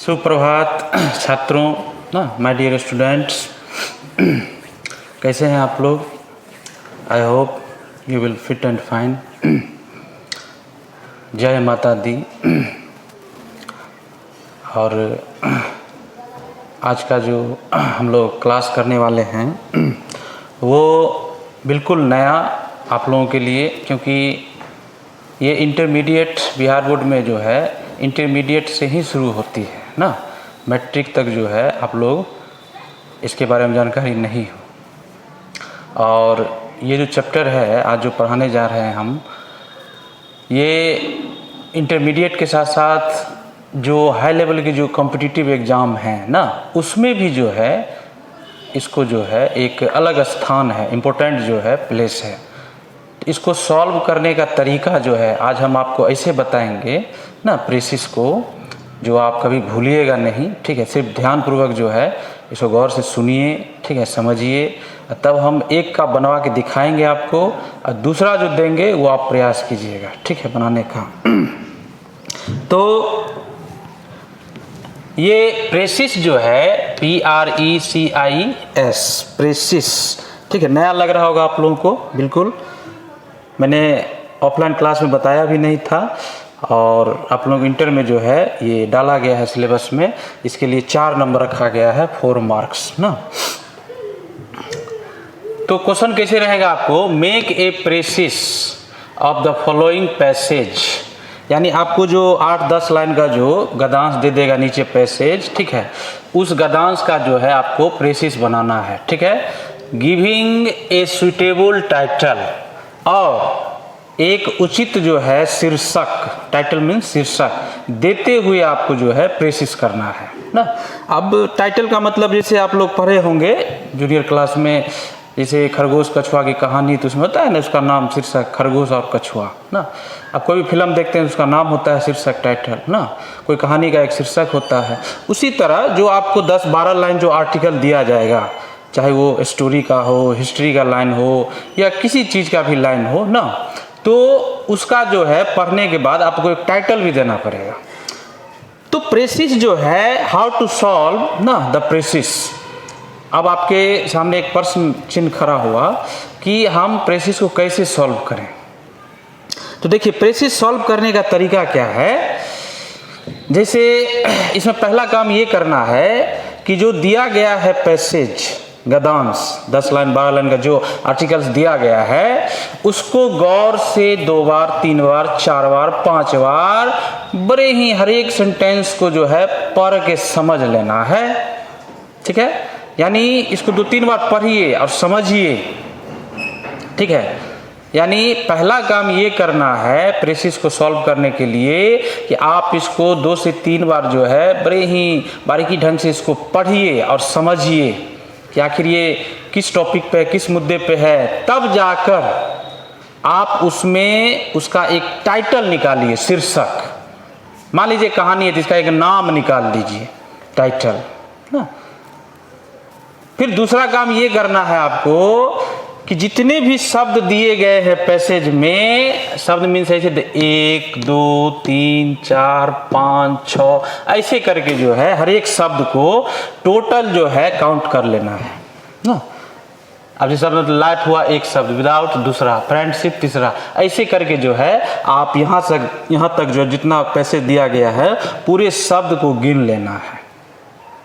सुप्रभात छात्रों ना, माय डियर स्टूडेंट्स, कैसे हैं आप लोग? I hope you will fit and fine. जय माता दी। और आज का जो हम लोग क्लास करने वाले हैं वो बिल्कुल नया आप लोगों के लिए, क्योंकि ये इंटरमीडिएट बिहार बोर्ड में जो है इंटरमीडिएट से ही शुरू होती है ना, मैट्रिक तक जो है आप लोग इसके बारे में जानकारी नहीं हो। और ये जो चैप्टर है आज जो पढ़ाने जा रहे हैं हम, ये इंटरमीडिएट के साथ साथ जो हाई लेवल के जो कॉम्पिटिटिव एग्ज़ाम हैं ना, उसमें भी जो है इसको जो है एक अलग स्थान है, इम्पोर्टेंट जो है प्लेस है। इसको सॉल्व करने का तरीका जो है आज हम आपको ऐसे बताएंगे ना, प्रेसिस को, जो आप कभी भूलिएगा नहीं, ठीक है। सिर्फ ध्यानपूर्वक जो है इसको गौर से सुनिए, ठीक है, समझिए, तब हम एक का बनवा के दिखाएंगे आपको, और दूसरा जो देंगे वो आप प्रयास कीजिएगा, ठीक है, बनाने का। तो ये प्रेसिस जो है PRECIS, प्रेसिस, ठीक है, नया लग रहा होगा आप लोगों को, बिल्कुल। मैंने ऑफलाइन क्लास में बताया भी नहीं था, और आप लोग इंटर में जो है ये डाला गया है सिलेबस में। इसके लिए 4 नंबर रखा गया है, 4 मार्क्स ना। तो क्वेश्चन कैसे रहेगा आपको? Make a precious of the following passage, यानी आपको जो 8-10 लाइन का जो गद्यांश दे देगा नीचे पैसेज, ठीक है, उस गद्यांश का जो है आपको प्रेसिस बनाना है, ठीक है। गिविंग ए सुटेबल टाइटल, और एक उचित जो है शीर्षक, टाइटल मीन्स शीर्षक देते हुए आपको जो है प्रेसिस करना है ना। अब टाइटल का मतलब जैसे आप लोग पढ़े होंगे जूनियर क्लास में, जैसे खरगोश कछुआ की कहानी, तो उसमें होता है ना उसका नाम शीर्षक, खरगोश और कछुआ ना। अब कोई भी फिल्म देखते हैं उसका नाम होता है शीर्षक, टाइटल ना। कोई कहानी का एक शीर्षक होता है। उसी तरह जो आपको 10-12 लाइन जो आर्टिकल दिया जाएगा, चाहे वो स्टोरी का हो, हिस्ट्री का लाइन हो, या किसी चीज़ का भी लाइन हो ना, तो उसका जो है पढ़ने के बाद आपको एक टाइटल भी देना पड़ेगा। तो प्रेसिस जो है, हाउ टू सॉल्व ना द प्रेसिस। अब आपके सामने एक प्रश्न चिन्ह खड़ा हुआ कि हम प्रेसिस को कैसे सॉल्व करें। तो देखिए, प्रेसिस सॉल्व करने का तरीका क्या है। जैसे इसमें पहला काम ये करना है कि जो दिया गया है पैसेज, गद्यांश 10 लाइन 12 लाइन का जो आर्टिकल्स दिया गया है, उसको गौर से 2 बार 3 बार 4 बार 5 बार बड़े ही हर एक सेंटेंस को जो है पढ़ के समझ लेना है, ठीक है। यानी इसको 2-3 बार पढ़िए और समझिए, ठीक है। यानी पहला काम ये करना है प्रेसिस को सॉल्व करने के लिए कि आप इसको 2 से 3 बार जो है बड़े ही बारीकी ढंग से इसको पढ़िए और समझिए कि आखिर ये किस टॉपिक पे, किस मुद्दे पे है। तब जाकर आप उसमें उसका एक टाइटल निकालिए, शीर्षक। मान लीजिए कहानी है तो इसका एक नाम निकाल लीजिए, टाइटल ना। फिर दूसरा काम ये करना है आपको कि जितने भी शब्द दिए गए हैं पैसेज में, शब्द मीन्स ऐसे 1 2 3 4 5 6 ऐसे करके जो है हर एक शब्द को टोटल जो है काउंट कर लेना है ना। अब जैसे शब्द लाइफ हुआ एक शब्द, विदाउट दूसरा, फ्रेंडशिप तीसरा, ऐसे करके जो है आप यहाँ तक जो जितना पैसेज दिया गया है पूरे शब्द को गिन लेना है,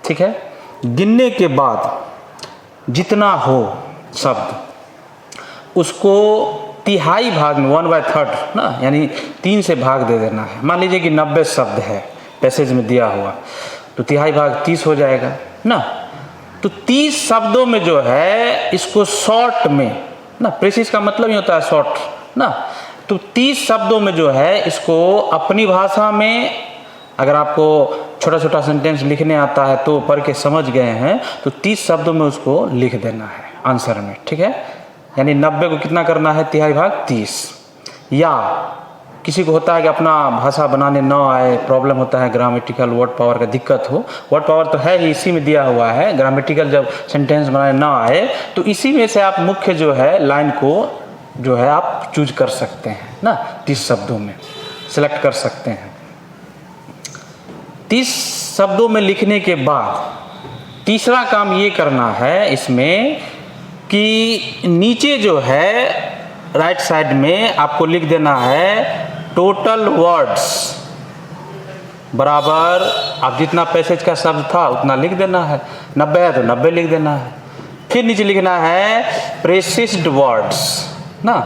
ठीक है। गिनने के बाद जितना हो शब्द, उसको तिहाई भाग में 1/3 ना, यानी 3 से भाग दे देना है। मान लीजिए कि 90 शब्द है पैसेज में दिया हुआ, तो तिहाई भाग 30 हो जाएगा ना। तो 30 शब्दों में जो है इसको शॉर्ट में ना, प्रेसिस का मतलब ही होता है शॉर्ट ना। तो 30 शब्दों में जो है इसको अपनी भाषा में, अगर आपको छोटा छोटा सेंटेंस लिखने आता है तो पढ़ के समझ गए हैं, तो 30 शब्दों में उसको लिख देना है आंसर में, ठीक है। यानी 90 को कितना करना है, तिहाई भाग 30। या किसी को होता है कि अपना भाषा बनाने न आए, प्रॉब्लम होता है, ग्रामेटिकल वर्ड पावर का दिक्कत हो। वर्ड पावर तो है ही, इसी में दिया हुआ है। ग्रामेटिकल जब सेंटेंस बनाने न आए तो इसी में से आप मुख्य जो है लाइन को जो है आप चूज कर सकते हैं ना, 30 शब्दों में सेलेक्ट कर सकते हैं। 30 शब्दों में लिखने के बाद तीसरा काम ये करना है इसमें कि नीचे जो है राइट साइड में आपको लिख देना है टोटल वर्ड्स बराबर, आप जितना पैसेज का शब्द था उतना लिख देना है, 90 है तो 90 लिख देना है। फिर नीचे लिखना है प्रेसिस्ड वर्ड्स ना,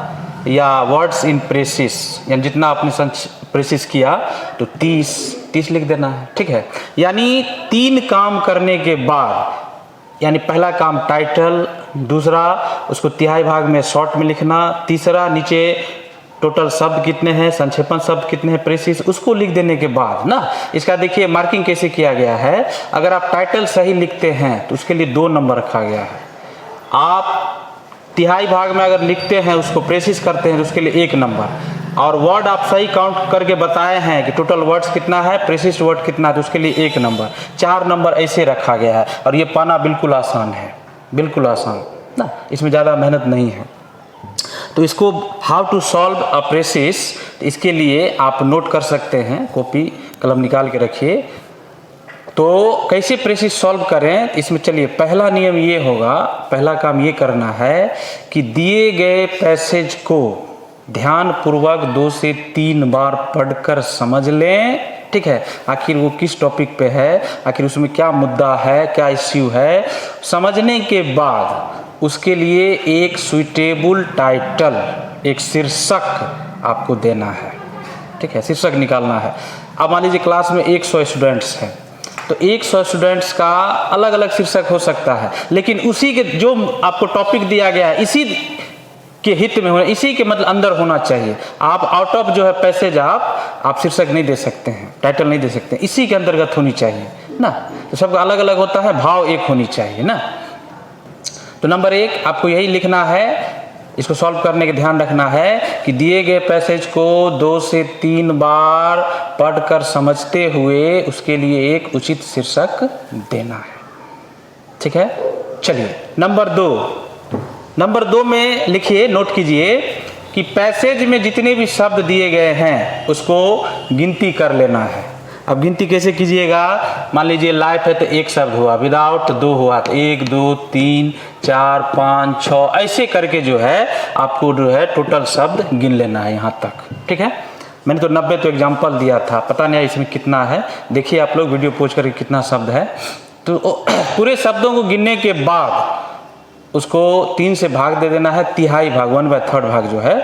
या वर्ड्स इन प्रेसिस, यानी जितना आपने प्रेसिस किया तो 30 लिख देना है, ठीक है। यानी 3 काम करने के बाद, यानी पहला काम टाइटल, दूसरा उसको तिहाई भाग में शॉर्ट में लिखना, तीसरा नीचे टोटल शब्द कितने हैं, संक्षेपण शब्द कितने हैं, प्रेसिस, उसको लिख देने के बाद ना इसका देखिए मार्किंग कैसे किया गया है। अगर आप टाइटल सही लिखते हैं तो उसके लिए 2 नंबर रखा गया है। आप तिहाई भाग में अगर लिखते हैं उसको प्रेसिस करते हैं तो उसके लिए 1 नंबर, और वर्ड आप सही काउंट करके बताए हैं कि टोटल वर्ड्स कितना है, प्रेसिस वर्ड कितना है, तो उसके लिए 1 नंबर, 4 नंबर ऐसे रखा गया है। और ये पाना बिल्कुल आसान है, बिल्कुल आसान ना, इसमें ज़्यादा मेहनत नहीं है। तो इसको how to solve a precis, इसके लिए आप नोट कर सकते हैं, कॉपी कलम निकाल के रखिए। तो कैसे प्रेसिस सॉल्व करें इसमें, चलिए पहला नियम ये होगा, पहला काम ये करना है कि दिए गए पैसेज को ध्यानपूर्वक 2 से 3 बार पढ़कर समझ लें, ठीक है। आखिर वो किस टॉपिक पे है, आखिर उसमें क्या मुद्दा है, क्या इश्यू है, समझने के बाद उसके लिए एक सुइटेबल टाइटल, एक शीर्षक आपको देना है, ठीक है, शीर्षक निकालना है। अब मान लीजिए क्लास में 100 स्टूडेंट्स हैं, तो 100 स्टूडेंट्स का अलग अलग शीर्षक हो सकता है, लेकिन उसी के जो आपको टॉपिक दिया गया है इसी के हित में होना, इसी के मतलब अंदर होना चाहिए। आप आउट ऑफ जो है पैसेज आप शीर्षक नहीं दे सकते हैं, टाइटल नहीं दे सकते हैं, इसी के अंतर्गत होनी चाहिए ना। तो सबका अलग अलग होता है, भाव एक होनी चाहिए ना। तो नंबर 1 आपको यही लिखना है, इसको सॉल्व करने के ध्यान रखना है कि दिए गए पैसेज को 2 से 3 बार पढ़कर समझते हुए उसके लिए एक उचित शीर्षक देना है, ठीक है। चलिए नंबर 2 में लिखिए, नोट कीजिए कि पैसेज में जितने भी शब्द दिए गए हैं उसको गिनती कर लेना है। अब गिनती कैसे कीजिएगा, मान लीजिए लाइफ है तो 1 शब्द हुआ, विदाउट 2 हुआ तो 1 2 3 4 5 6 ऐसे करके जो है आपको जो है टोटल शब्द गिन लेना है यहाँ तक, ठीक है। मैंने तो 90 तो एग्जाम्पल दिया था, पता नहीं इसमें कितना है, देखिए आप लोग वीडियो पोस्ट करके कितना शब्द है। तो पूरे शब्दों को गिनने के बाद उसको 3 से भाग दे देना है, तिहाई भाग 1/3 भाग जो है,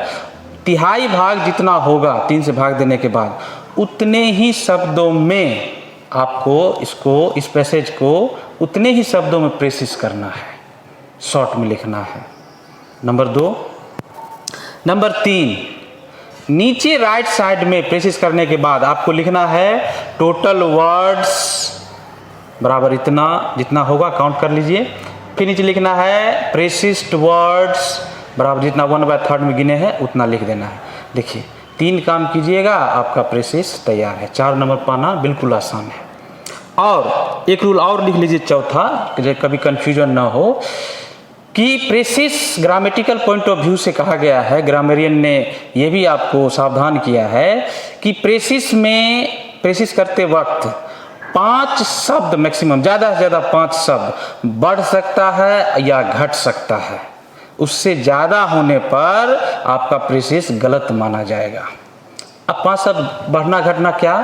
तिहाई भाग जितना होगा 3 से भाग देने के बाद उतने ही शब्दों में आपको इस पैसेज को उतने ही शब्दों में प्रेसिस करना है, शॉर्ट में लिखना है। नंबर 2 नंबर 3 नीचे राइट साइड में प्रेसिस करने के बाद आपको लिखना है टोटल वर्ड्स बराबर इतना, जितना होगा काउंट कर लीजिए। फिर नीचे लिखना है प्रेसिस्ड वर्ड्स बराबर जितना 1/3 में गिने हैं उतना लिख देना है। देखिए 3 काम कीजिएगा, आपका प्रेसिस तैयार है। 4 नंबर पाना बिल्कुल आसान है। और एक रूल और लिख लीजिए चौथा, कि कभी कंफ्यूजन ना हो, कि precious grammatical point of view से कहा गया है, ग्रामेरियन ने यह भी आपको सावधान किया है कि प्रेसिस करते वक्त 5 शब्द मैक्सिमम, ज़्यादा से ज़्यादा 5 शब्द बढ़ सकता है या घट सकता है। उससे ज़्यादा होने पर आपका प्रेसिस गलत माना जाएगा। अब 5 शब्द बढ़ना घटना क्या,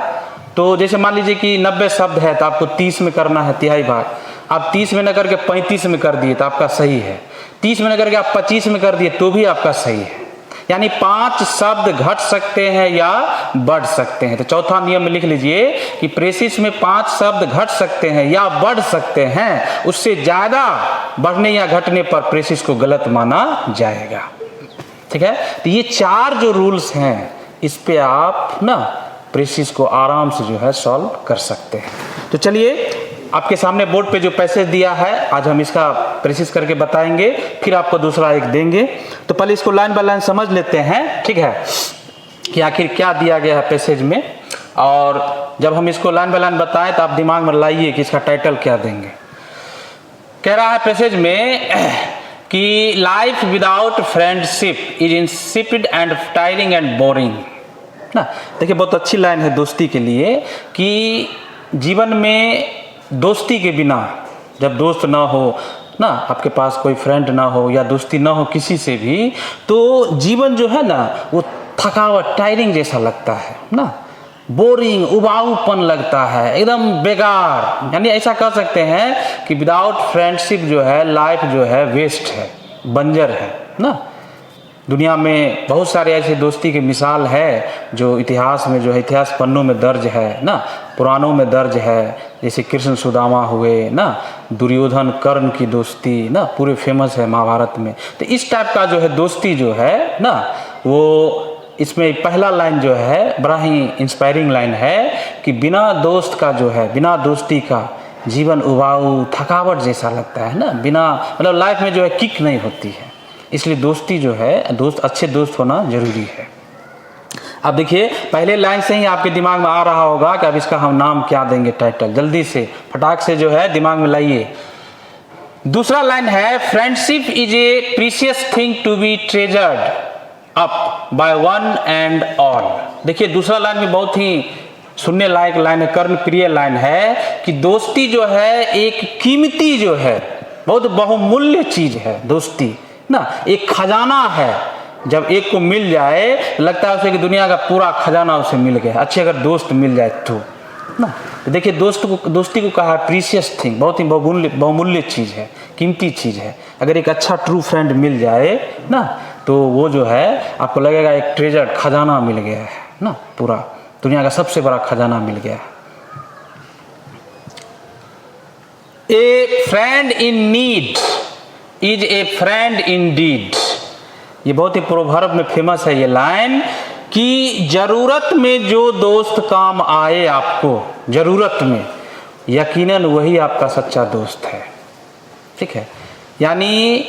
तो जैसे मान लीजिए कि 90 शब्द है तो आपको 30 में करना है तिहाई भाग, आप 30 में न करके 35 में कर दिए तो आपका सही है, 30 में न करके आप 25 में कर दिए तो भी आपका सही है। यानी 5 शब्द घट सकते हैं या बढ़ सकते हैं। तो चौथा नियम में लिख लीजिए कि प्रेसिस में 5 शब्द घट सकते हैं या बढ़ सकते हैं, उससे ज़्यादा बढ़ने या घटने पर प्रेसिस को गलत माना जाएगा, ठीक है। तो ये 4 जो रूल्स हैं इस पे आप ना प्रेसिस को आराम से जो है सॉल्व कर सकते हैं। तो चलिए आपके सामने बोर्ड पे जो पैसेज दिया है आज हम इसका प्रेसिस करके बताएंगे, फिर आपको दूसरा एक देंगे। तो पहले इसको लाइन बाय लाइन समझ लेते हैं, ठीक है, कि आखिर क्या दिया गया है पैसेज में। और जब हम इसको लाइन बाय लाइन बताएं तो आप दिमाग में लाइए कि इसका टाइटल क्या देंगे। कह रहा है पैसेज में कि life without friendship is insipid and tiring and boring ना। देखिए बहुत अच्छी लाइन है दोस्ती के लिए कि जीवन में दोस्ती के बिना, जब दोस्त ना हो ना, आपके पास कोई फ्रेंड ना हो या दोस्ती ना हो किसी से भी, तो जीवन जो है ना वो थकावट, टायरिंग जैसा लगता है ना, बोरिंग, उबाऊपन लगता है, एकदम बेकार। यानी ऐसा कह सकते हैं कि विदाउट फ्रेंडशिप जो है लाइफ जो है वेस्ट है, बंजर है ना। दुनिया में बहुत सारे ऐसे दोस्ती की मिसाल है जो इतिहास में जो है, इतिहास पन्नों में दर्ज है ना, पुराणों में दर्ज है। जैसे कृष्ण सुदामा हुए ना, दुर्योधन कर्ण की दोस्ती ना पूरे फेमस है महाभारत में। तो इस टाइप का जो है दोस्ती जो है ना, वो इसमें पहला लाइन जो है बड़ा ही इंस्पायरिंग लाइन है कि बिना दोस्त का जो है, बिना दोस्ती का जीवन उबाऊ, थकावट जैसा लगता है ना, बिना मतलब लाइफ में जो है किक नहीं होती है। इसलिए दोस्ती जो है, दोस्त, अच्छे दोस्त होना जरूरी है। अब देखिए पहले लाइन से ही आपके दिमाग में आ रहा होगा कि अब इसका हम नाम क्या देंगे, टाइटल। जल्दी से फटाक से जो है दिमाग में लाइए। दूसरा लाइन है, friendship is a precious thing to be treasured up by one and all. देखिए दूसरा लाइन भी बहुत ही सुनने लायक लाइन है, कर्णप्रिय लाइन है कि दोस्ती जो है एक कीमती जो है, बहुत बहुमूल्य चीज है दोस्ती ना, एक खजाना है। जब एक को मिल जाए लगता है उसे कि दुनिया का पूरा खजाना उसे मिल गया, अच्छे अगर दोस्त मिल जाए तो ना। तो देखिए दोस्ती को कहा है प्रीशियस थिंग, बहुत ही बहुमूल्य चीज़ है, कीमती चीज़ है। अगर एक अच्छा ट्रू फ्रेंड मिल जाए ना तो वो जो है आपको लगेगा एक ट्रेजर, खजाना मिल गया है ना, पूरा दुनिया का सबसे बड़ा खजाना मिल गया है। A friend in need is a friend in deed. ये बहुत ही प्रोवर्ब में फेमस है ये लाइन कि जरूरत में जो दोस्त काम आए आपको, जरूरत में, यकीनन वही आपका सच्चा दोस्त है। ठीक है, यानी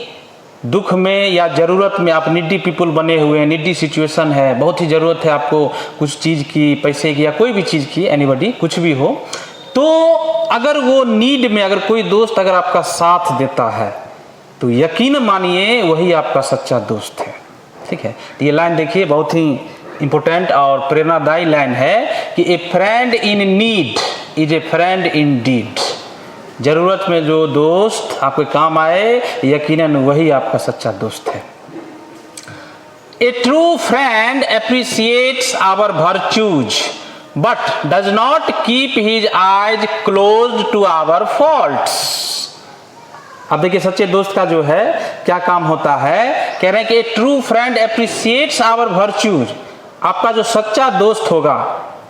दुख में या ज़रूरत में आप निडी पीपल बने हुए हैं, निडी सिचुएशन है, बहुत ही ज़रूरत है आपको कुछ चीज़ की, पैसे की या कोई भी चीज़ की, एनीबॉडी कुछ भी हो, तो अगर वो नीड में अगर कोई दोस्त अगर आपका साथ देता है तो यकीन मानिए वही आपका सच्चा दोस्त है। ठीक है, तो ये लाइन देखिए बहुत ही इंपॉर्टेंट और प्रेरणादायी लाइन है कि a friend in need is a friend in deed. जरूरत में जो दोस्त आपके काम आए यकीनन वही आपका सच्चा दोस्त है। A true friend appreciates our virtues but does not keep his eyes close to our faults. अब देखिए सच्चे दोस्त का जो है क्या काम होता है, कह रहे हैं कि a true friend appreciates our virtues. आपका जो सच्चा दोस्त होगा,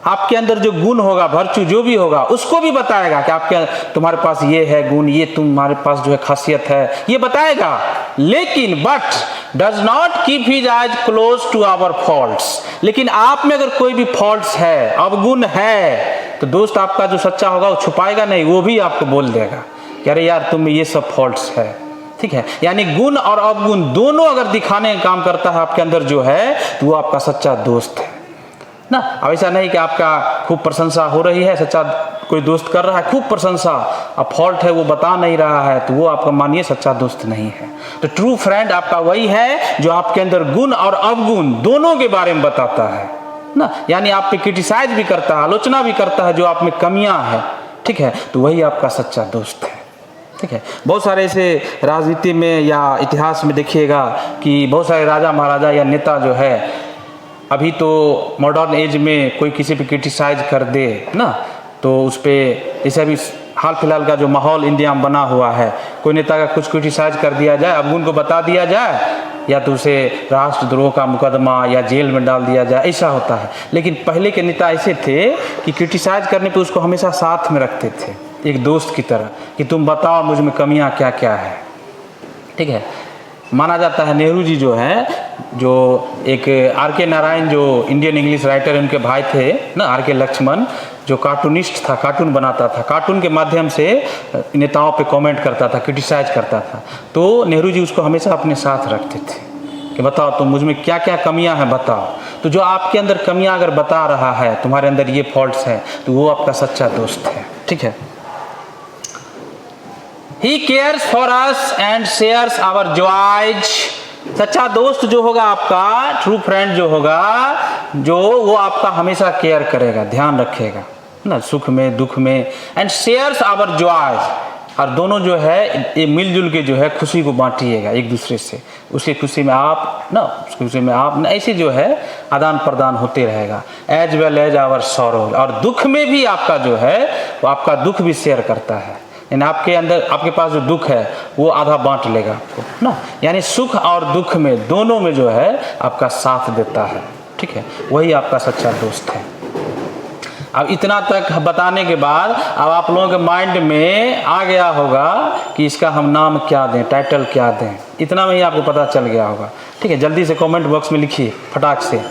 आपके अंदर जो गुण होगा, वर्च्यू जो भी होगा, उसको भी बताएगा कि आपके तुम्हारे पास ये है गुण, ये तुम्हारे पास जो है खासियत है, ये बताएगा। लेकिन but does not keep his eyes close to our faults. लेकिन आप में अगर कोई भी फॉल्ट्स है, अवगुण है, तो दोस्त आपका जो सच्चा होगा वो छुपाएगा नहीं, वो भी आपको बोल देगा कि अरे यार तुम में ये सब फॉल्ट्स है। ठीक है, यानी गुण और अवगुण दोनों अगर दिखाने का काम करता है आपके अंदर जो है, तो वो आपका सच्चा दोस्त है ना। अब ऐसा नहीं कि आपका खूब प्रशंसा हो रही है, सच्चा कोई दोस्त कर रहा है खूब प्रशंसा, अब फॉल्ट है वो बता नहीं रहा है, तो वो आपका मानिए सच्चा दोस्त नहीं है। तो ट्रू फ्रेंड आपका वही है जो आपके अंदर गुण और अवगुण दोनों के बारे में बताता है ना, यानी आप पे क्रिटिसाइज भी करता है, आलोचना भी करता है जो आप में कमियां हैं। ठीक है, तो वही आपका सच्चा दोस्त है। ठीक है, बहुत सारे ऐसे राजनीति में या इतिहास में देखिएगा कि बहुत सारे राजा महाराजा या नेता जो है, अभी तो मॉडर्न एज में कोई किसी पे क्रिटिसाइज कर दे ना, तो उस पर जैसे अभी हाल फिलहाल का जो माहौल इंडिया में बना हुआ है, कोई नेता का कुछ क्रिटिसाइज कर दिया जाए, अवगुण को बता दिया जाए, या तो उसे राष्ट्रद्रोह का मुकदमा या जेल में डाल दिया जाए, ऐसा होता है। लेकिन पहले के नेता ऐसे थे कि क्रिटिसाइज करने पे उसको हमेशा साथ में रखते थे, एक दोस्त की तरह, कि तुम बताओ मुझ में कमियां क्या क्या है। ठीक है, माना जाता है नेहरू जी जो हैं, जो एक आर.के. नारायण जो इंडियन इंग्लिश राइटर उनके भाई थे ना, आर.के. लक्ष्मण, जो कार्टूनिस्ट था, कार्टून बनाता था, कार्टून के माध्यम से नेताओं पे कमेंट करता था, क्रिटिसाइज करता था, तो नेहरू जी उसको हमेशा अपने साथ रखते थे कि बताओ तुम मुझ में क्या क्या कमियां हैं बताओ। तो जो आपके अंदर कमियां अगर बता रहा है, तुम्हारे अंदर ये फॉल्ट्स हैं, तो वो आपका सच्चा दोस्त है। ठीक है, He cares for us and shares our joys। सच्चा दोस्त जो होगा आपका, ट्रू फ्रेंड जो होगा, जो वो आपका हमेशा केयर करेगा, ध्यान रखेगा। ना, सुख में दुख में, एंड शेयर्स आवर जॉय, और दोनों जो है ये मिलजुल के जो है खुशी को बांटिएगा एक दूसरे से, उसकी खुशी में आप ना, उसकी खुशी में आप ना, ऐसे जो है आदान प्रदान होते रहेगा, as well as our sorrow, और दुख में भी आपका जो है वो आपका दुख भी शेयर करता है, यानी आपके अंदर आपके पास जो दुख है वो आधा बांट लेगा आपको ना, यानी सुख और दुख में दोनों में जो है आपका साथ देता है, ठीक है, वही आपका सच्चा दोस्त है। अब इतना तक बताने के बाद अब आप लोगों के माइंड में आ गया होगा कि इसका हम नाम क्या दें, टाइटल क्या दें, इतना में ही आपको पता चल गया होगा, ठीक है। जल्दी से कमेंट बॉक्स में लिखिए फटाक से।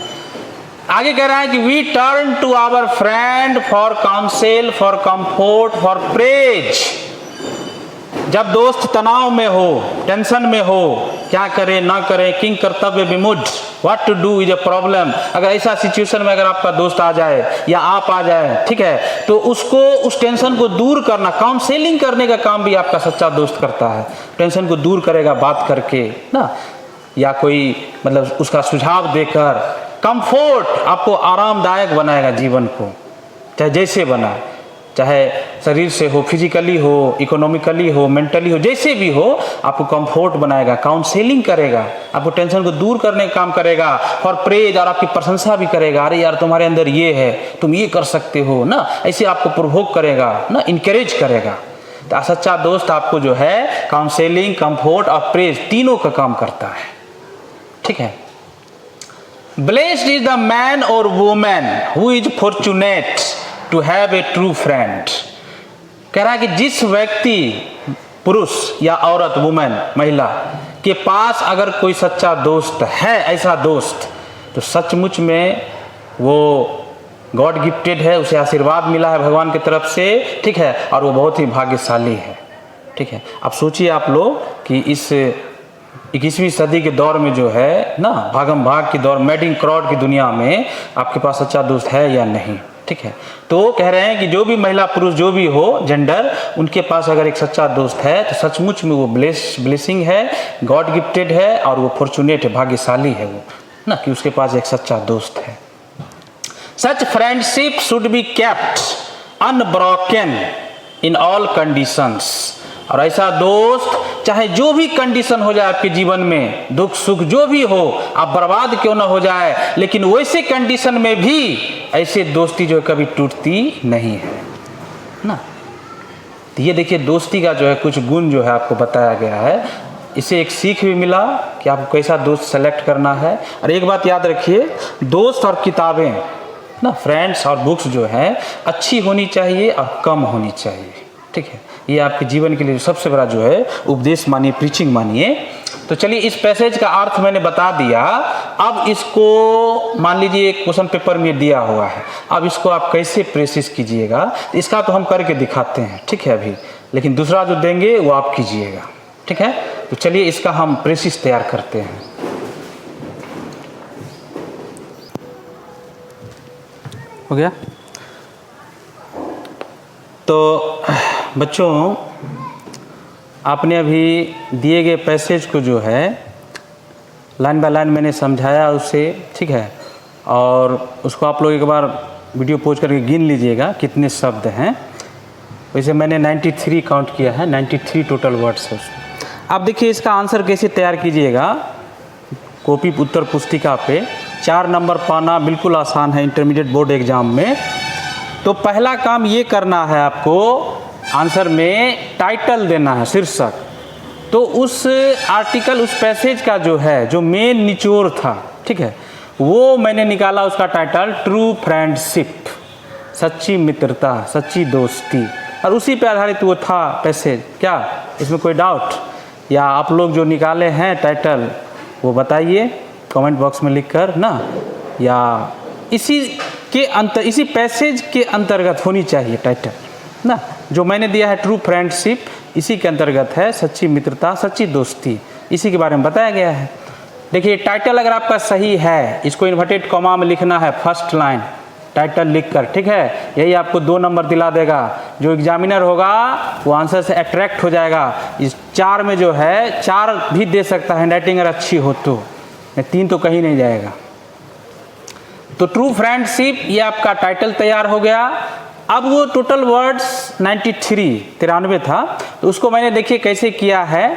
आगे कह रहा है कि we turn to our friend for counsel, for comfort, for praise. जब दोस्त तनाव में हो, टेंशन में हो, क्या करे ना करे, किंग कर्तव्य विमुड, what to do is a problem, अगर ऐसा सिचुएशन में अगर आपका दोस्त आ जाए या आप आ जाए, ठीक है, तो उसको उस टेंशन को दूर करना, काउंसलिंग करने का काम भी आपका सच्चा दोस्त करता है। टेंशन को दूर करेगा बात करके ना, या कोई मतलब उसका सुझाव देकर, कंफर्ट आपको आरामदायक बनाएगा जीवन को, चाहे जैसे बना, चाहे शरीर से हो, फिजिकली हो, इकोनॉमिकली हो, मेंटली हो, जैसे भी हो आपको कंफर्ट बनाएगा, काउंसलिंग करेगा, आपको टेंशन को दूर करने का काम करेगा, फॉर प्रेज, और आपकी प्रशंसा भी करेगा, अरे यार तुम्हारे अंदर ये है, तुम ये कर सकते हो ना, ऐसे आपको प्रोवोक करेगा ना, इनकरेज करेगा। तो सच्चा दोस्त आपको जो है काउंसलिंग, कंफर्ट और प्रेज तीनों का काम करता है, ठीक है। ब्लेस्ड इज द मैन और women who is fortunate to have a true friend. कह रहा है कि जिस व्यक्ति, पुरुष या औरत, वुमेन, महिला के पास अगर कोई सच्चा दोस्त है, ऐसा दोस्त, तो सचमुच में वो गॉड गिफ्टेड है, उसे आशीर्वाद मिला है भगवान की तरफ से, ठीक है, और वो बहुत ही भाग्यशाली है, ठीक है। अब सोचिए आप लोग कि इस 21वीं सदी के दौर में जो है ना, भागम भाग की दौर, मेडिंग क्राउड की दुनिया में आपके पास सच्चा दोस्त है या नहीं, ठीक है। तो कह रहे हैं कि जो भी महिला पुरुष जो भी हो जेंडर, उनके पास अगर एक सच्चा दोस्त है तो सचमुच में वो ब्लेसिंग है, गॉड गिफ्टेड है, और वो फॉर्चुनेट है, भाग्यशाली है वो ना, कि उसके पास एक सच्चा दोस्त है। Such friendship should be kept unbroken in all conditions, और ऐसा दोस्त चाहे जो भी कंडीशन हो जाए आपके जीवन में, दुख सुख जो भी हो, आप बर्बाद क्यों ना हो जाए, लेकिन वैसे कंडीशन में भी ऐसे दोस्ती जो कभी टूटती नहीं है ना। तो ये देखिए दोस्ती का जो है कुछ गुण जो है आपको बताया गया है, इससे एक सीख भी मिला कि आपको कैसा दोस्त सेलेक्ट करना है। और एक बात याद रखिए, दोस्त और किताबें ना, फ्रेंड्स और बुक्स जो हैं अच्छी होनी चाहिए और कम होनी चाहिए, ठीक है। ये आपके जीवन के लिए सबसे बड़ा जो है उपदेश मानिए, प्रीचिंग मानिए। तो चलिए इस पैसेज का अर्थ मैंने बता दिया, अब इसको मान लीजिए क्वेश्चन पेपर में दिया हुआ है, अब इसको आप कैसे प्रेसिस कीजिएगा, इसका तो हम करके दिखाते हैं, ठीक है अभी, लेकिन दूसरा जो देंगे वो आप कीजिएगा, ठीक है। तो चलिए इसका हम प्रेसिस तैयार करते हैं। हो गया। तो बच्चों आपने अभी दिए गए पैसेज को जो है लाइन बाय लाइन मैंने समझाया उससे, ठीक है, और उसको आप लोग एक बार वीडियो पोज करके गिन लीजिएगा कितने शब्द हैं। वैसे मैंने 93 काउंट किया है, 93 टोटल वर्ड्स है उसमें। अब देखिए इसका आंसर कैसे तैयार कीजिएगा। कॉपी उत्तर पुस्तिका पे 4 नंबर पाना बिल्कुल आसान है इंटरमीडिएट बोर्ड एग्जाम में। तो पहला काम ये करना है आपको, आंसर में टाइटल देना है, शीर्षक। तो उस आर्टिकल, उस पैसेज का जो है, जो मेन निचोड़ था, ठीक है, वो मैंने निकाला उसका टाइटल ट्रू फ्रेंडशिप, सच्ची मित्रता, सच्ची दोस्ती, और उसी पे आधारित वो था पैसेज। क्या इसमें कोई डाउट, या आप लोग जो निकाले हैं टाइटल वो बताइए कमेंट बॉक्स में लिखकर ना, या इसी पैसेज के अंतर्गत होनी चाहिए टाइटल ना। जो मैंने दिया है ट्रू फ्रेंडशिप, इसी के अंतर्गत है सच्ची मित्रता, सच्ची दोस्ती, इसी के बारे में बताया गया है। देखिए टाइटल अगर आपका सही है, इसको इन्वर्टेड कॉमा में लिखना है फर्स्ट लाइन टाइटल लिखकर, ठीक है, यही आपको 2 नंबर दिला देगा। जो एग्जामिनर होगा वो आंसर से अट्रैक्ट हो जाएगा। इस 4 में जो है 4 भी दे सकता है, हैंडराइटिंग अगर अच्छी हो तो, 3 तो कहीं नहीं जाएगा। तो ट्रू फ्रेंडशिप ये आपका टाइटल तैयार हो गया। अब वो टोटल वर्ड्स 93 था, तो उसको मैंने देखिए कैसे किया है।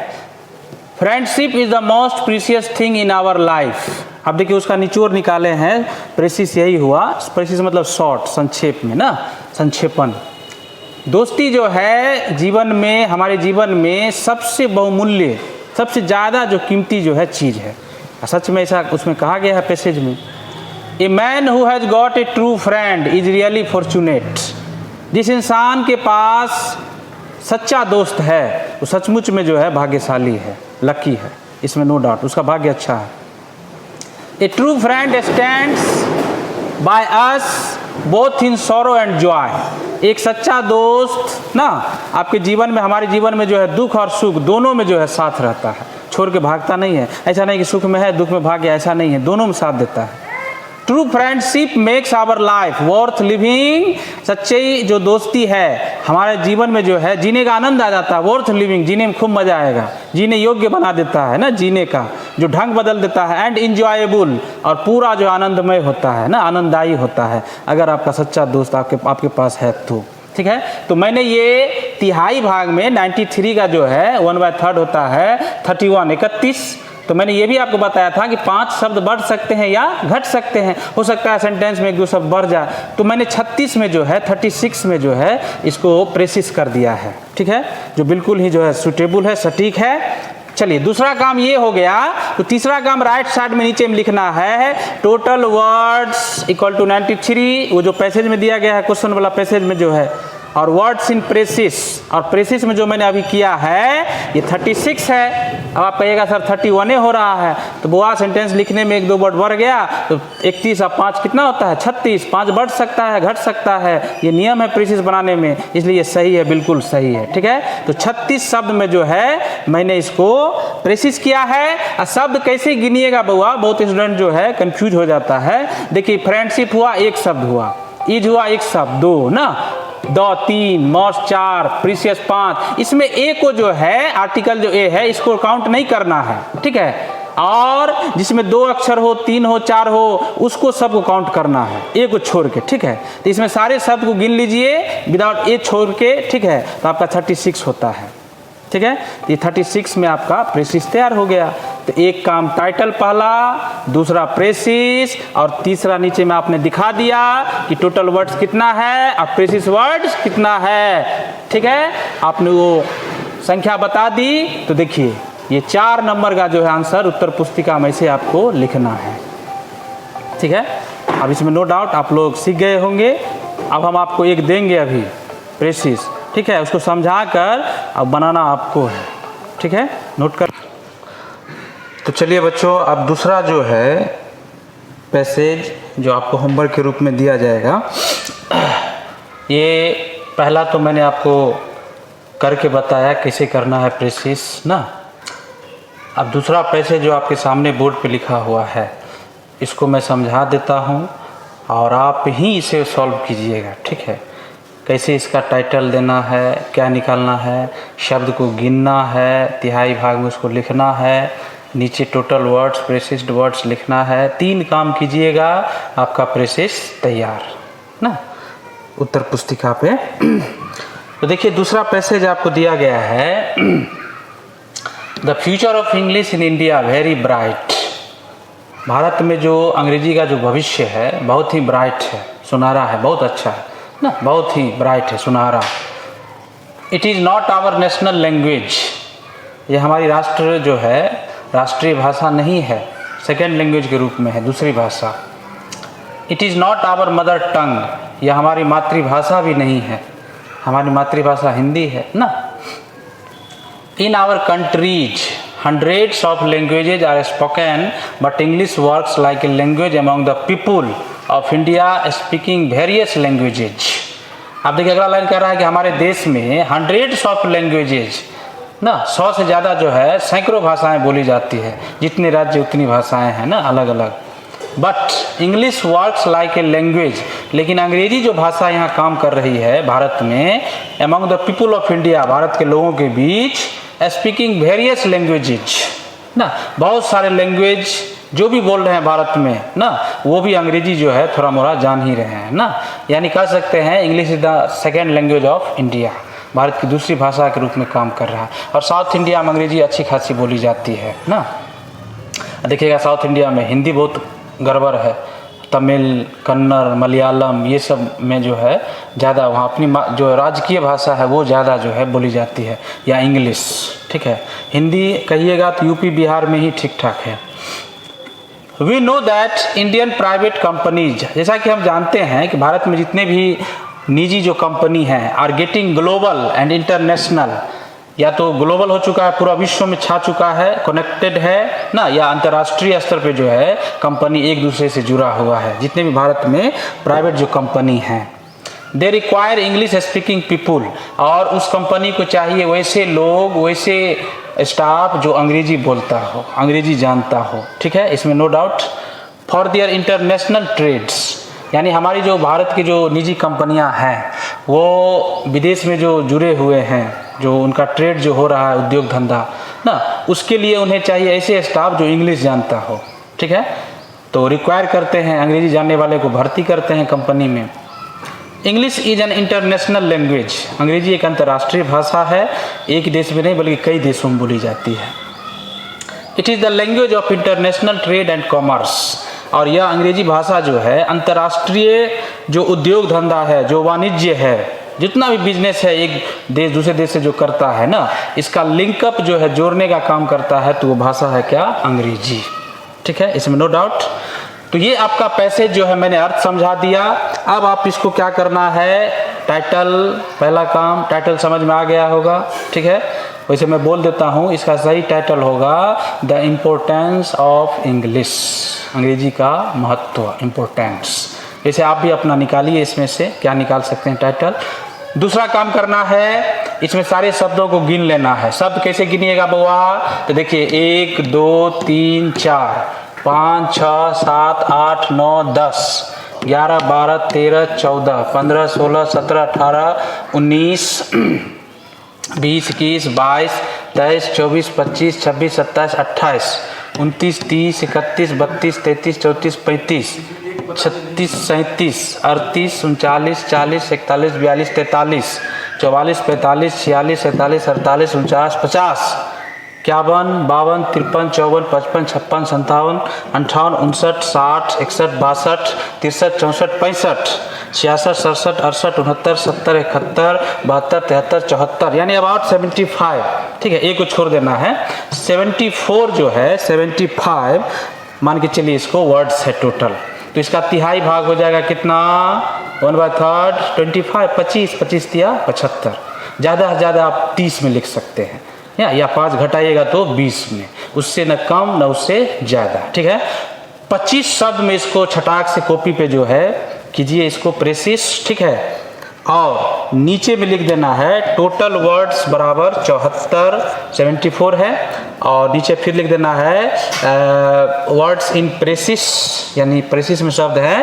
Friendship is the most precious thing in our life. अब देखिए उसका निचोड़ निकाले हैं, प्रेसिस यही हुआ, प्रेसिस मतलब शॉर्ट, संक्षेप में ना, संक्षेपण। दोस्ती जो है जीवन में, हमारे जीवन में सबसे बहुमूल्य, सबसे ज़्यादा जो कीमती जो है चीज़ है। सच में ऐसा उसमें कहा गया है पैसेज में। A man who has got a true friend is really fortunate. जिस इंसान के पास सच्चा दोस्त है वो सचमुच में जो है भाग्यशाली है, लकी है, इसमें नो डाउट, उसका भाग्य अच्छा है। A true friend stands by us both in sorrow and joy. एक सच्चा दोस्त ना आपके जीवन में, हमारे जीवन में जो है दुख और सुख दोनों में जो है साथ रहता है, छोड़ के भागता नहीं है। ऐसा नहीं कि सुख में है दुख में भाग गया, ऐसा नहीं है, दोनों में साथ देता है। True friendship makes our life worth living. सच्ची जो दोस्ती है हमारे जीवन में जो है जीने का आनंद आ जाता है, वर्थ लिविंग, जीने में खूब मजा आएगा, जीने योग्य बना देता है ना, जीने का जो ढंग बदल देता है। एंड इंजॉयबल, और पूरा जो आनंदमय होता है ना, आनंददायी होता है अगर आपका सच्चा दोस्त आपके पास है तो। ठीक है, तो मैंने ये तिहाई भाग में 93 का जो है 1/3 होता है 31, तो मैंने ये भी आपको बताया था कि 5 शब्द बढ़ सकते हैं या घट सकते हैं, हो सकता है सेंटेंस में 1-2 शब्द बढ़ जाए, तो मैंने 36 में जो है 36 में जो है इसको प्रेसिस कर दिया है। ठीक है, जो बिल्कुल ही जो है सूटेबल है, सटीक है। चलिए दूसरा काम ये हो गया, तो तीसरा काम राइट साइड में नीचे में लिखना है टोटल वर्ड्स इक्वल टू 93, वो जो पैसेज में दिया गया है, क्वेश्चन वाला पैसेज में जो है, और वर्ड्स इन प्रेसिस, और प्रेसिस में जो मैंने अभी किया है ये 36 है। अब आप कहिएगा सर 31 हो रहा है, तो बुआ सेंटेंस लिखने में 1-2 वर्ड बढ़ गया, तो 31 और 5 कितना होता है 36, 5 बढ़ सकता है घट सकता है, ये नियम है प्रेसिस बनाने में, इसलिए ये सही है, बिल्कुल सही है। ठीक है, तो 36 शब्द में जो है मैंने इसको प्रेसिस किया है। और शब्द कैसे गिनिएगा बुआ, बहुत स्टूडेंट जो है कंफ्यूज हो जाता है। देखिए फ्रेंडशिप हुआ 1 शब्द हुआ, इज हुआ 1 शब्द 2 ना, 2 3, मोस्ट 4, प्रीशियस 5, इसमें ए को जो है आर्टिकल जो ए है इसको काउंट नहीं करना है। ठीक है, और जिसमें 2 अक्षर हो, 3 हो, 4 हो, उसको सबको काउंट करना है, ए को छोड़ के। ठीक है, तो इसमें सारे शब्द को गिन लीजिए विदाउट ए छोड़ के। ठीक है, तो आपका 36 होता है। ठीक है, ये 36 में आपका प्रेसिस तैयार हो गया। तो एक काम टाइटल पहला, दूसरा प्रेसिस, और तीसरा नीचे में आपने दिखा दिया कि टोटल वर्ड्स कितना है और प्रेसिस वर्ड्स कितना है। ठीक है, आपने वो संख्या बता दी। तो देखिए ये 4 नंबर का जो है आंसर उत्तर पुस्तिका में से आपको लिखना है। ठीक है, अब इसमें नो डाउट आप लोग सीख गए होंगे। अब हम आपको एक देंगे अभी प्रेसिस, ठीक है, उसको समझा कर अब बनाना आपको है। ठीक है, नोट कर। तो चलिए बच्चों, अब दूसरा जो है पैसेज जो आपको होमवर्क के रूप में दिया जाएगा, ये पहला तो मैंने आपको करके बताया कैसे करना है प्रेसिस ना। अब दूसरा पैसेज जो आपके सामने बोर्ड पे लिखा हुआ है इसको मैं समझा देता हूँ और आप ही इसे सॉल्व कीजिएगा। ठीक है, कैसे इसका टाइटल देना है, क्या निकालना है, शब्द को गिनना है, तिहाई भाग में उसको लिखना है, नीचे टोटल वर्ड्स प्रेसिस्ड वर्ड्स लिखना है। 3 काम कीजिएगा, आपका प्रेसिस तैयार ना उत्तर पुस्तिका पे। तो देखिए दूसरा पैसेज आपको दिया गया है, the future of English in India very bright. Bharat में जो अंग्रेजी का जो भविष्य है बहुत ही ब्राइट है, सुनहरा है, बहुत अच्छा है ना, बहुत ही ब्राइट है, सुनहरा। It is not our national language, ये हमारी राष्ट्र जो है राष्ट्रीय भाषा नहीं है, सेकेंड लैंग्वेज के रूप में है, दूसरी भाषा। It is not our mother tongue, यह हमारी मातृभाषा भी नहीं है, हमारी मातृभाषा हिंदी है ना। In our countries hundreds of languages are spoken, but English works like a language among the people of India speaking various languages. आप देखिए अगला लाइन कह रहा है कि हमारे देश में hundreds of languages ना 100 से ज़्यादा जो है सैकड़ों भाषाएं बोली जाती है, जितने राज्य उतनी भाषाएं हैं ना अलग अलग। But English works like a language, लेकिन अंग्रेजी जो भाषा यहाँ काम कर रही है भारत में, among the people of India, Bharat के लोगों के बीच, स्पीकिंग वेरियस लैंग्वेजेज ना, बहुत सारे लैंग्वेज जो भी बोल रहे हैं भारत में ना, वो भी अंग्रेजी जो है थोड़ा मोड़ा जान ही रहे हैं ना। यानी कह सकते हैं English is the second language of India, Bharat की दूसरी भाषा के रूप में काम कर रहा है। और साउथ इंडिया में अंग्रेजी अच्छी खासी बोली जाती है ना। देखिएगा साउथ इंडिया में हिंदी बहुत गड़बड़ है, तमिल, कन्नड़, मलयालम ये सब में जो है ज़्यादा वहाँ अपनी जो राजकीय भाषा है वो ज़्यादा जो है बोली जाती है, या इंग्लिश, ठीक है। हिंदी कहिएगा तो यूपी बिहार में ही ठीक ठाक है। We know that Indian private companies, जैसा कि हम जानते हैं कि भारत में जितने भी निजी जो कंपनी हैं are getting global and international, या तो ग्लोबल हो चुका है, पूरा विश्व में छा चुका है, कनेक्टेड है ना, या अंतर्राष्ट्रीय स्तर पे जो है कंपनी एक दूसरे से जुड़ा हुआ है। जितने भी भारत में प्राइवेट जो कंपनी हैं, they require English speaking people, और उस कंपनी को चाहिए वैसे लोग, वैसे स्टाफ जो अंग्रेजी बोलता हो, अंग्रेजी जानता हो, ठीक है, इसमें no doubt. For their international trades, यानी हमारी जो भारत की जो निजी कंपनियां हैं वो विदेश में जो जुड़े हुए हैं, जो उनका ट्रेड जो हो रहा है, उद्योग धंधा ना, उसके लिए उन्हें चाहिए ऐसे स्टाफ जो इंग्लिश जानता हो, ठीक है। तो रिक्वायर करते हैं, अंग्रेजी जानने वाले को भर्ती करते हैं कंपनी में। English is an international language, अंग्रेजी एक अंतर्राष्ट्रीय भाषा है, एक देश में नहीं बल्कि कई देशों में बोली जाती है। It is the language of international trade and commerce, और यह अंग्रेजी भाषा जो है अंतर्राष्ट्रीय जो उद्योग धंधा है, जो वाणिज्य है, जितना भी बिजनेस है एक देश दूसरे देश से जो करता है ना, इसका लिंकअप जो है जोड़ने का काम करता है, तो वो भाषा है क्या, अंग्रेजी, ठीक है, इसमें नो डाउट। तो ये आपका पैसेज जो है मैंने अर्थ समझा दिया। अब आप इसको क्या करना है, टाइटल, पहला काम, टाइटल समझ में आ गया होगा, ठीक है। वैसे मैं बोल देता हूँ, इसका सही टाइटल होगा द इम्पोर्टेंस ऑफ इंग्लिश, अंग्रेजी का महत्व, इम्पोर्टेंस। जैसे आप भी अपना निकालिए, इसमें से क्या निकाल सकते हैं टाइटल। दूसरा काम करना है, इसमें सारे शब्दों को गिन लेना है। शब्द कैसे गिनिएगा बउआ, तो देखिए 1 2 3 4 5 6 7 8 9 10 11 12 13 14 15 16 17 18 19 20 21 22 23 24 25 26 27 28 29 30 31 32 33 34 35 36 37 38 39 40 41 42 43 44 45 46 47 48 49 50 51 52 53 54 55 56 57 58 59 60 61 62 63 64 65 66 67 68 69 70 71 72 73 74, यानी अबाउट 75, ठीक है, एक को छोड़ देना है। 74 जो है, 75 मान के चलिए इसको वर्ड्स है टोटल, तो इसका तिहाई भाग हो जाएगा कितना, 1/3 25, 25 दिया 75, ज़्यादा से ज़्यादा आप 30 में लिख सकते हैं, या 5 घटाइएगा तो 20 में, उससे न कम न उससे ज़्यादा, ठीक है। 25 शब्द में इसको छटाक से कॉपी पे जो है कीजिए इसको प्रेसिस, ठीक है, और नीचे में लिख देना है टोटल वर्ड्स बराबर 74, 74 है, और नीचे फिर लिख देना है वर्ड्स इन प्रेसिस, यानी प्रेसिस में शब्द है।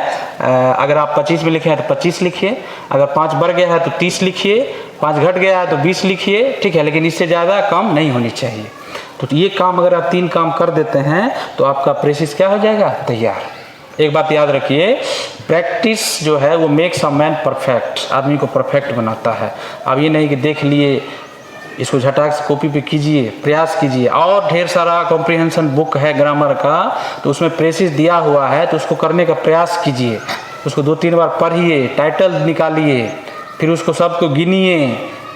अगर आप 25 में लिखे हैं तो 25 लिखिए, अगर 5 बढ़ गया है तो 30 लिखिए, 5 घट गया है तो 20 लिखिए, ठीक है, लेकिन इससे ज़्यादा कम नहीं होनी चाहिए। तो ये काम अगर आप 3 काम कर देते हैं तो आपका प्रेसिस क्या हो जाएगा, तैयार। एक बात याद रखिए, प्रैक्टिस जो है वो मेक्स अ मैन परफेक्ट, आदमी को परफेक्ट बनाता है। अब ये नहीं कि देख लिए, इसको झटाक से कॉपी पे कीजिए, प्रयास कीजिए। और ढेर सारा कॉम्प्रिहेंशन बुक है ग्रामर का, तो उसमें प्रेसिस दिया हुआ है, तो उसको करने का प्रयास कीजिए, उसको 2-3 बार पढ़िए, टाइटल निकालिए, फिर उसको सबको गिनिए,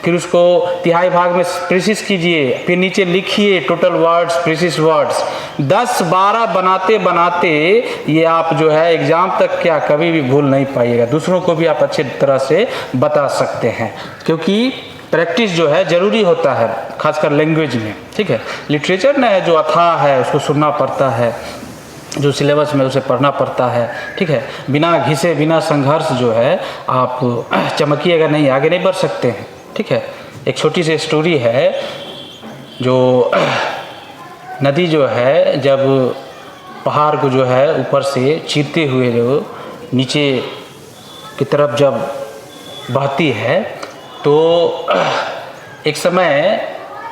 फिर उसको तिहाई भाग में प्रेसिस कीजिए, फिर नीचे लिखिए टोटल वर्ड्स, प्रेसिस वर्ड्स। 10-12 बनाते बनाते ये आप जो है एग्ज़ाम तक क्या कभी भी भूल नहीं पाइएगा, दूसरों को भी आप अच्छे तरह से बता सकते हैं, क्योंकि प्रैक्टिस जो है ज़रूरी होता है, खासकर लैंग्वेज में, ठीक है। लिटरेचर न है जो अथाह है, उसको सुनना पड़ता है, जो सिलेबस में उसे पढ़ना पड़ता है, ठीक है। बिना घिसे बिना संघर्ष जो है आप चमकिएगा नहीं, आगे नहीं बढ़ सकते हैं, ठीक है। एक छोटी सी स्टोरी है, जो नदी जो है जब पहाड़ को जो है ऊपर से चीरते हुए जो नीचे की तरफ जब बहती है, तो एक समय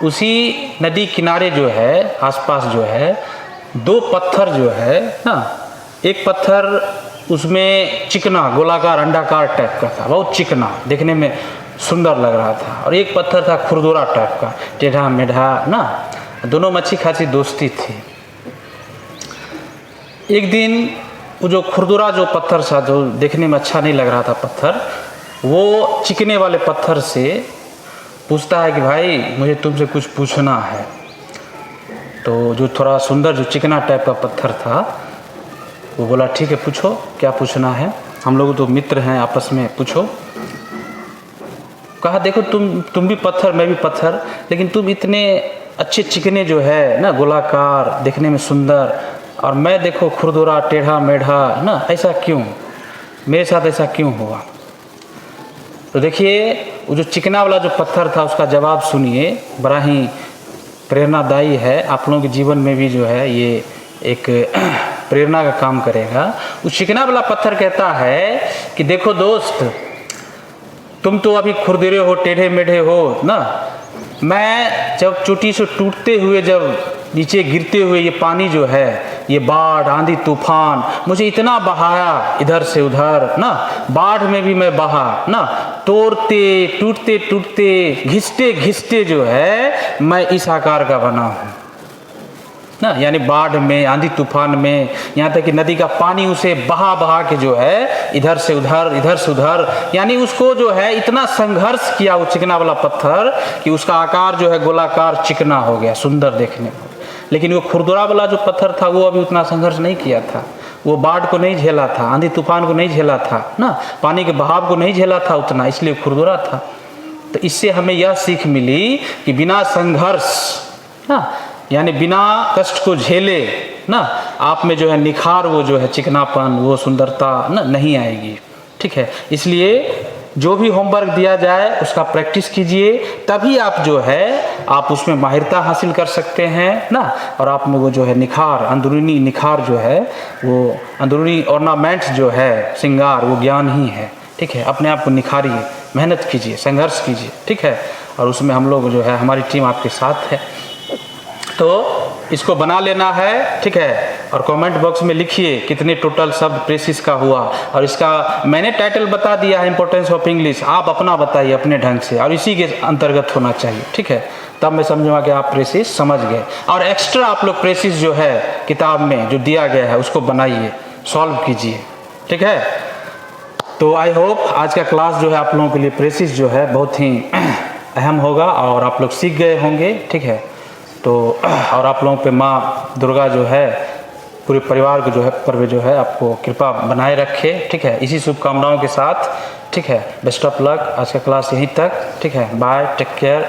उसी नदी किनारे जो है आसपास जो है दो पत्थर जो है ना, एक पत्थर उसमें चिकना गोलाकार अंडाकार टाइप का था, बहुत चिकना, देखने में सुंदर लग रहा था, और एक पत्थर था खुरदुरा टाइप का, टेढ़ा मेढ़ा ना। दोनों में अच्छी खासी दोस्ती थी। एक दिन वो जो खुरदुरा जो पत्थर था, जो देखने में अच्छा नहीं लग रहा था पत्थर, वो चिकने वाले पत्थर से पूछता है कि भाई मुझे तुमसे कुछ पूछना है। तो जो थोड़ा सुंदर जो चिकना टाइप का पत्थर था वो बोला ठीक है पूछो, क्या पूछना है, हम लोग तो मित्र हैं आपस में, पूछो। कहा देखो तुम भी पत्थर मैं भी पत्थर, लेकिन तुम इतने अच्छे चिकने जो है ना, गोलाकार देखने में सुंदर, और मैं देखो खुरदुरा टेढ़ा मेढ़ा ना, ऐसा क्यों, मेरे साथ ऐसा क्यों हुआ। तो देखिए वो जो चिकना वाला जो पत्थर था उसका जवाब सुनिए, बड़ा ही प्रेरणादायी है। आप लोगों के जीवन में भी जो है ये एक प्रेरणा का काम करेगा। उस चिकना वाला पत्थर कहता है कि देखो दोस्त, तुम तो अभी खुरदुरे हो, टेढ़े मेढ़े हो ना, मैं जब चोटी से टूटते हुए जब नीचे गिरते हुए ये पानी जो है, ये बाढ़ आंधी तूफान मुझे इतना बहाया इधर से उधर ना, बाढ़ में भी मैं बहा ना, तोड़ते टूटते टूटते घिसते घिसते जो है मैं इस आकार का बना हूँ ना। यानी बाढ़ में आंधी तूफान में, यहाँ तक कि नदी का पानी उसे बहा बहा के जो है इधर से उधर, यानी उसको जो है इतना संघर्ष किया वो चिकना वाला पत्थर कि उसका आकार जो है गोलाकार चिकना हो गया, सुंदर देखने में। लेकिन वो खुरदुरा वाला जो पत्थर था वो अभी उतना संघर्ष नहीं किया था, वो बाढ़ को नहीं झेला था, आंधी तूफान को नहीं झेला था ना, पानी के बहाव को नहीं झेला था उतना, इसलिए खुरदुरा था। तो इससे हमें यह सीख मिली कि बिना संघर्ष ना, यानी बिना कष्ट को झेले ना, आप में जो है निखार, वो जो है चिकनापन, वो सुंदरता ना नहीं आएगी। ठीक है, इसलिए जो भी होमवर्क दिया जाए उसका प्रैक्टिस कीजिए, तभी आप जो है आप उसमें माहिरता हासिल कर सकते हैं ना, और आप में वो जो है निखार, अंदरूनी निखार जो है, वो अंदरूनी ऑर्नामेंट्स जो है, श्रृंगार, वो ज्ञान ही है। ठीक है, अपने आप को निखारिए, मेहनत कीजिए, संघर्ष कीजिए। ठीक है, और उसमें हम लोग जो है, हमारी टीम आपके साथ है। तो इसको बना लेना है। ठीक है, और कमेंट बॉक्स में लिखिए कितने टोटल शब्द प्रेसिस का हुआ, और इसका मैंने टाइटल बता दिया है, इंपॉर्टेंस ऑफ इंग्लिश, आप अपना बताइए अपने ढंग से, और इसी के अंतर्गत होना चाहिए। ठीक है, तब मैं समझूंगा कि आप प्रेसिस समझ गए। और एक्स्ट्रा आप लोग प्रेसिस जो है किताब में जो दिया गया है उसको बनाइए, सॉल्व कीजिए। ठीक है, तो आई होप आज का क्लास जो है आप लोगों के लिए प्रेसिस जो है बहुत ही अहम होगा, और आप लोग सीख गए होंगे। ठीक है, तो और आप लोगों पे माँ दुर्गा जो है पूरे परिवार को जो है पर जो है आपको कृपा बनाए रखे। ठीक है, इसी शुभकामनाओं के साथ। ठीक है, बेस्ट ऑफ लक। आज का क्लास यहीं तक। ठीक है, बाय, टेक केयर।